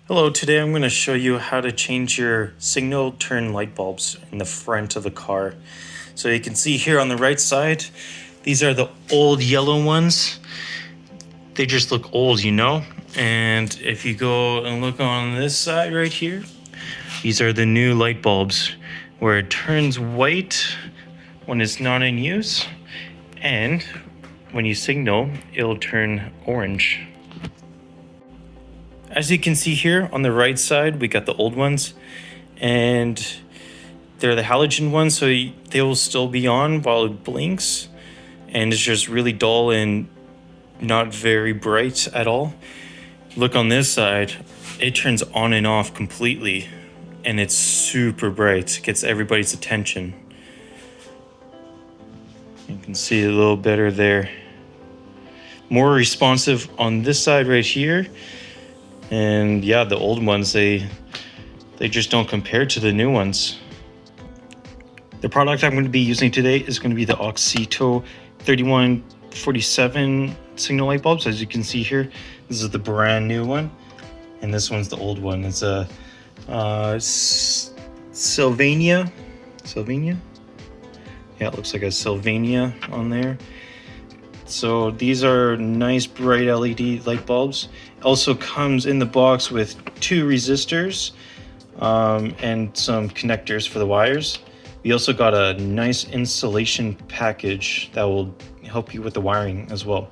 Hello, today I'm going to show you how to change your signal turn light bulbs in the front of the car. So you can see here on the right side, these are the old yellow ones. They just look old, you know? And if you go and look on this side right here, these are the new light bulbs where it turns white when it's not in use, and when you signal, it'll turn orange. As you can see here on the right side, we got the old ones, and they're the halogen ones, so they will still be on while it blinks, and it's just really dull and not very bright at all. Look on this side, it turns on and off completely, and it's super bright. It gets everybody's attention. You can see it a little better there. More responsive on this side right here. And yeah, the old ones, they just don't compare to the new ones. The product I'm going to be using today is going to be the Oxito 3147 signal light bulbs. As you can see here, this is the brand new one, and this one's the old one. It's a Sylvania. Yeah, it looks like a Sylvania on there. So these are nice bright LED light bulbs. Also comes in the box with 2 resistors and some connectors for the wires. We also got a nice installation package that will help you with the wiring as well.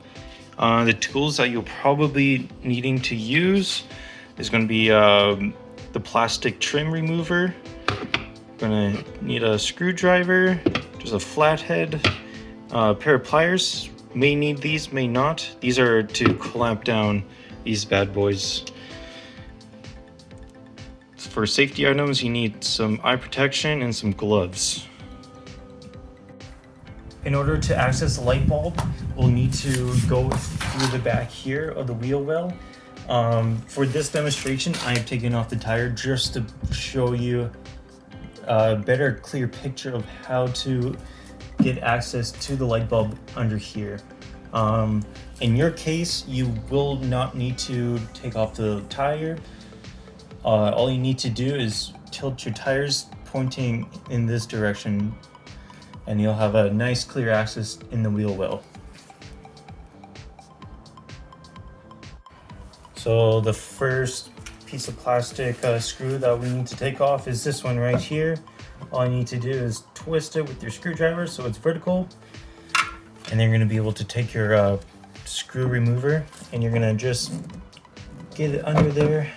The tools that you'll probably needing to use is going to be the plastic trim remover. Going to need a screwdriver, just a flathead, a pair of pliers. May need these, may not. These are to clamp down these bad boys. For safety items, you need some eye protection and some gloves. In order to access the light bulb, we'll need to go through the back here of the wheel well. For this demonstration, I have taken off the tire just to show you a better, clear picture of how to get access to the light bulb under here. In your case, you will not need to take off the tire. All you need to do is tilt your tires pointing in this direction, and you'll have a nice clear access in the wheel well. So the first piece of plastic screw that we need to take off is this one right here. All you need to do is twist it with your screwdriver so it's vertical, and then you're going to be able to take your screw remover and you're going to just get it under there.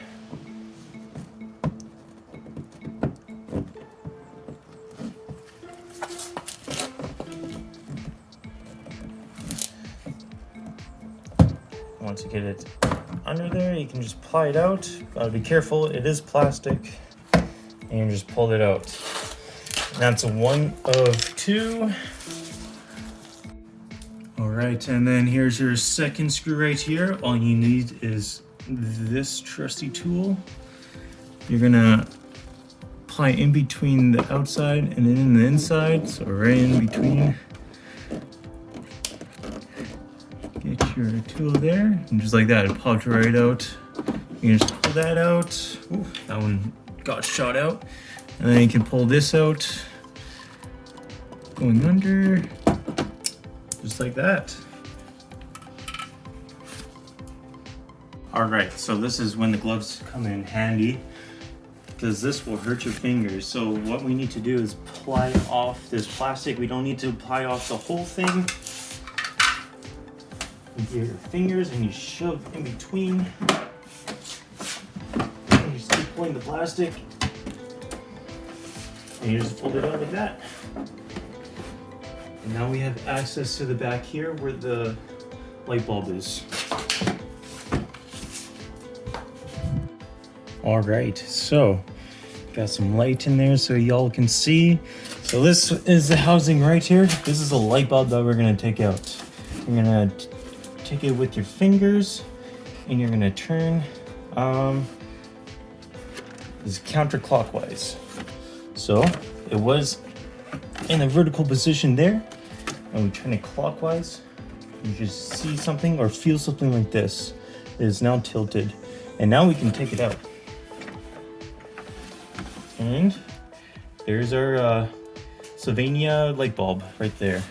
Once you get it under there, you can just pry it out. Gotta be careful, it is plastic, and you just pull it out. And that's a 1 of 2. All right, and then here's your second screw right here. All you need is this trusty tool. You're gonna apply in between the outside and then in the inside, so right in between. Get your tool there, and just like that, it popped right out. You can just pull that out. Ooh, that one got shot out. And then you can pull this out, going under, just like that. All right, so this is when the gloves come in handy, because this will hurt your fingers. So what we need to do is pry off this plastic. We don't need to pry off the whole thing. You get your fingers and you shove in between. And you just keep pulling the plastic. And you just fold it out like that. And now we have access to the back here where the light bulb is. All right, so got some light in there so y'all can see. So this is the housing right here. This is a light bulb that we're gonna take out. You're gonna take it with your fingers and you're gonna turn is counterclockwise. So it was in a vertical position there, and we turn it clockwise. You just see something or feel something like this. It is now tilted, and now we can take it out. And there's our Sylvania light bulb right there.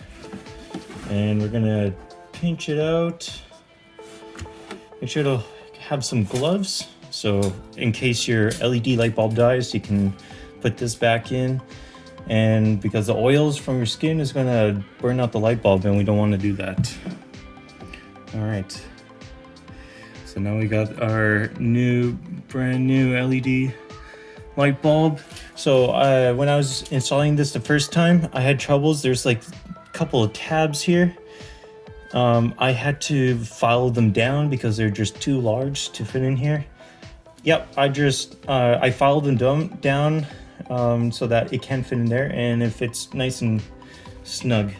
And we're gonna pinch it out. Make sure to have some gloves, so in case your LED light bulb dies, you can put this back in. And because the oils from your skin is gonna burn out the light bulb, and we don't want to do that. All right. So now we got our brand new LED light bulb. So when I was installing this the first time, I had troubles. There's like a couple of tabs here. I had to file them down because they're just too large to fit in here. Yep, I filed them down so that it can fit in there and it fits nice and snug.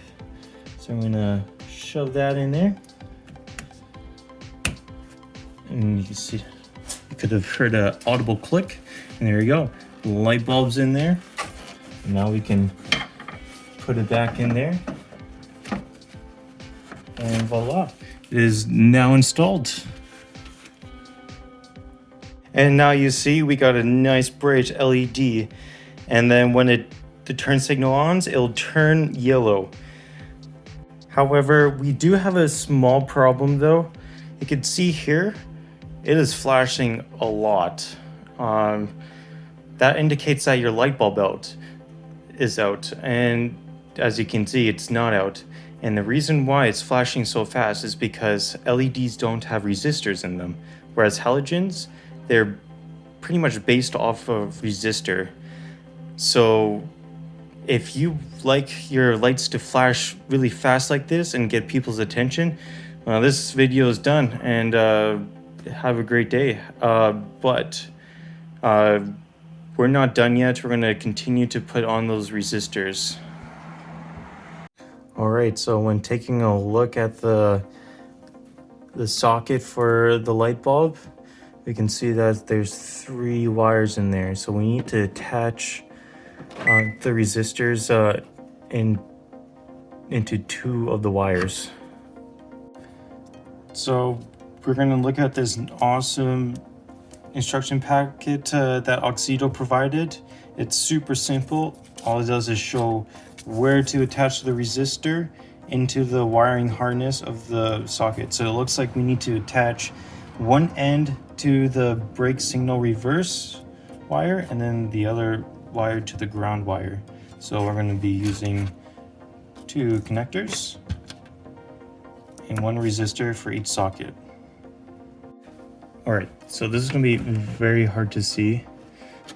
So I'm gonna shove that in there. And you can see, you could have heard an audible click, and there you go. Light bulb's in there. And now we can put it back in there. And voila, it is now installed. And now you see we got a nice bright LED, and then when the turn signal ons, it'll turn yellow. However, we do have a small problem though. You can see here, it is flashing a lot. That indicates that your light bulb is out, and as you can see, it's not out. And the reason why it's flashing so fast is because LEDs don't have resistors in them, whereas halogens, they're pretty much based off of resistor. So if you like your lights to flash really fast like this and get people's attention, well, this video is done, and have a great day. But we're not done yet. We're gonna continue to put on those resistors. All right, so when taking a look at the socket for the light bulb, we can see that there's 3 wires in there. So we need to attach the resistors into 2 of the wires. So we're gonna look at this awesome instruction packet that Oxido provided. It's super simple. All it does is show where to attach the resistor into the wiring harness of the socket. So it looks like we need to attach one end to the brake signal reverse wire and then the other wire to the ground wire. So we're going to be using 2 connectors and 1 resistor for each socket. All right, so this is going to be very hard to see,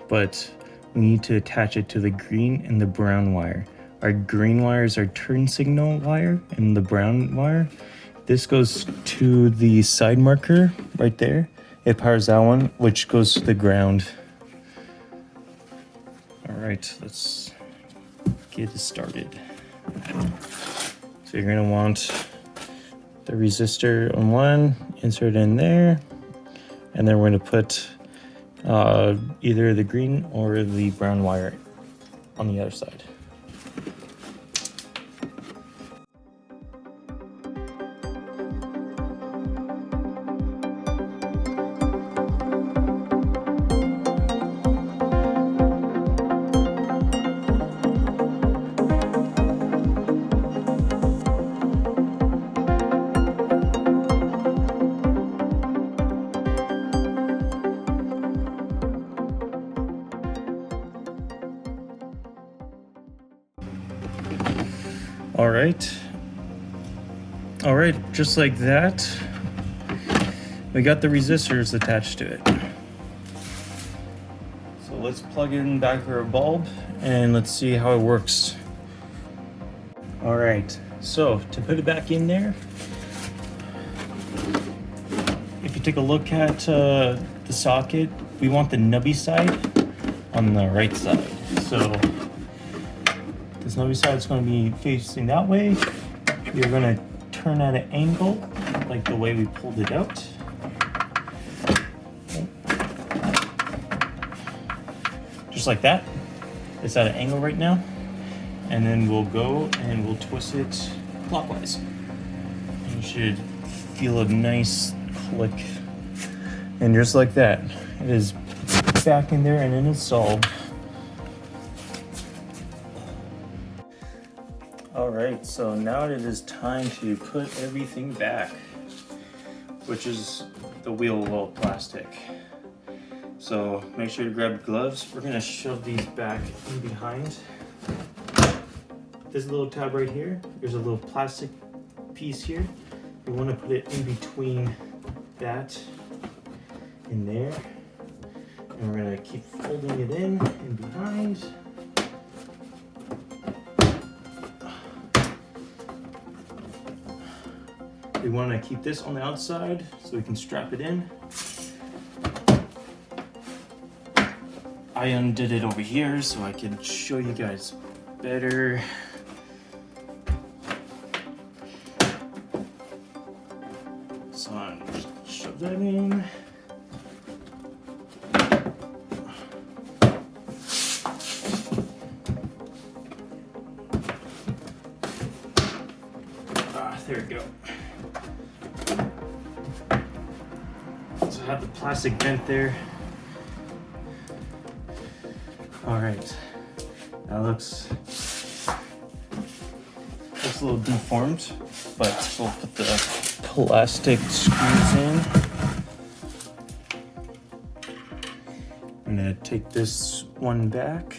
but we need to attach it to the green and the brown wire. Our green wire is our turn signal wire, and the brown wire, this goes to the side marker right there. It powers that one, which goes to the ground. All right, let's get it started. So you're gonna want the resistor on one, insert it in there, and then we're gonna put either the green or the brown wire on the other side. All right, just like that, we got the resistors attached to it. So let's plug it in back of our bulb and let's see how it works. All right, so to put it back in there, if you take a look at the socket, we want the nubby side on the right side. So this nubby side is going to be facing that way. You're going to turn at an angle like the way we pulled it out. Just like that. It's at an angle right now. And then we'll go and we'll twist it clockwise. And you should feel a nice click. And just like that, it is back in there and then installed. Alright, so now it is time to put everything back, which is the wheel well plastic. So make sure to grab gloves. We're going to shove these back in behind. This little tab right here, there's a little plastic piece here. We want to put it in between that and there. And we're going to keep folding it in behind. We want to keep this on the outside so we can strap it in. I undid it over here so I can show you guys better. So I'm just shove that in. There we go. So I have the plastic vent there. All right, that looks a little deformed, but we'll put the plastic screws in. I'm gonna take this one back,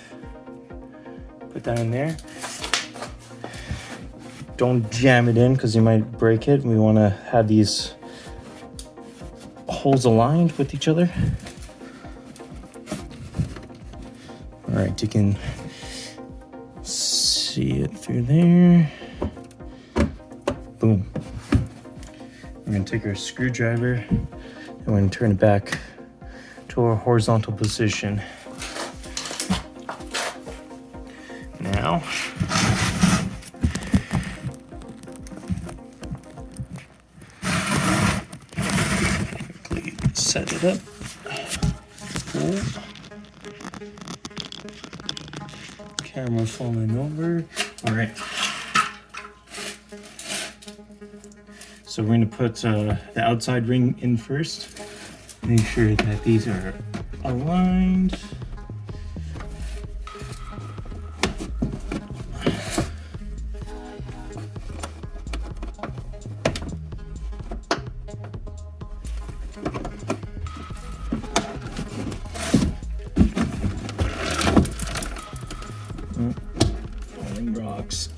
put that in there. Don't jam it in because you might break it. We want to have these holes aligned with each other. All right, you can see it through there. Boom. We're going to take our screwdriver and we're going to turn it back to our horizontal position. Now, set it up. Cool. Camera falling over. All right. So we're going to put the outside ring in first. Make sure that these are aligned. Rocks.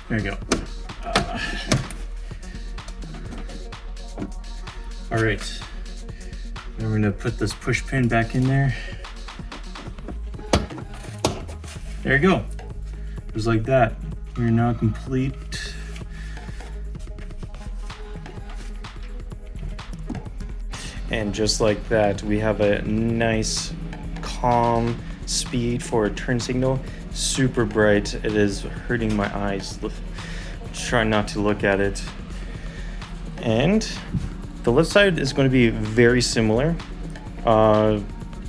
There you go. All right. Now we're going to put this push pin back in there. There you go. Just like that. We're now complete. And just like that, we have a nice calm speed for a turn signal. Super bright. It is hurting my eyes. Try not to look at it. And the left side is going to be very similar.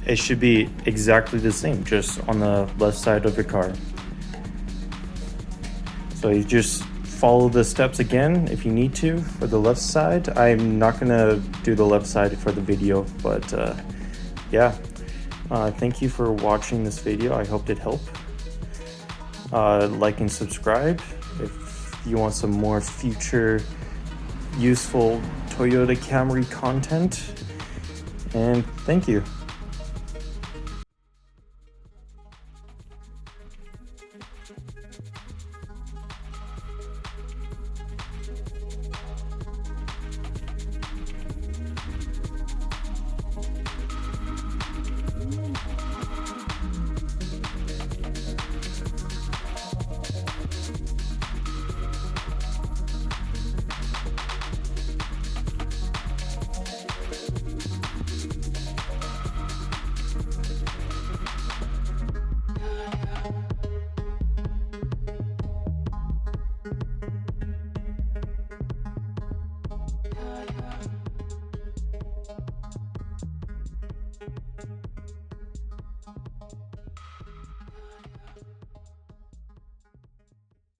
It should be exactly the same, just on the left side of your car. So you just follow the steps again if you need to for the left side. I'm not gonna do the left side for the video, but yeah. Thank you for watching this video. I hope it helped. Like and subscribe if you want some more future useful Toyota Camry content. And thank you.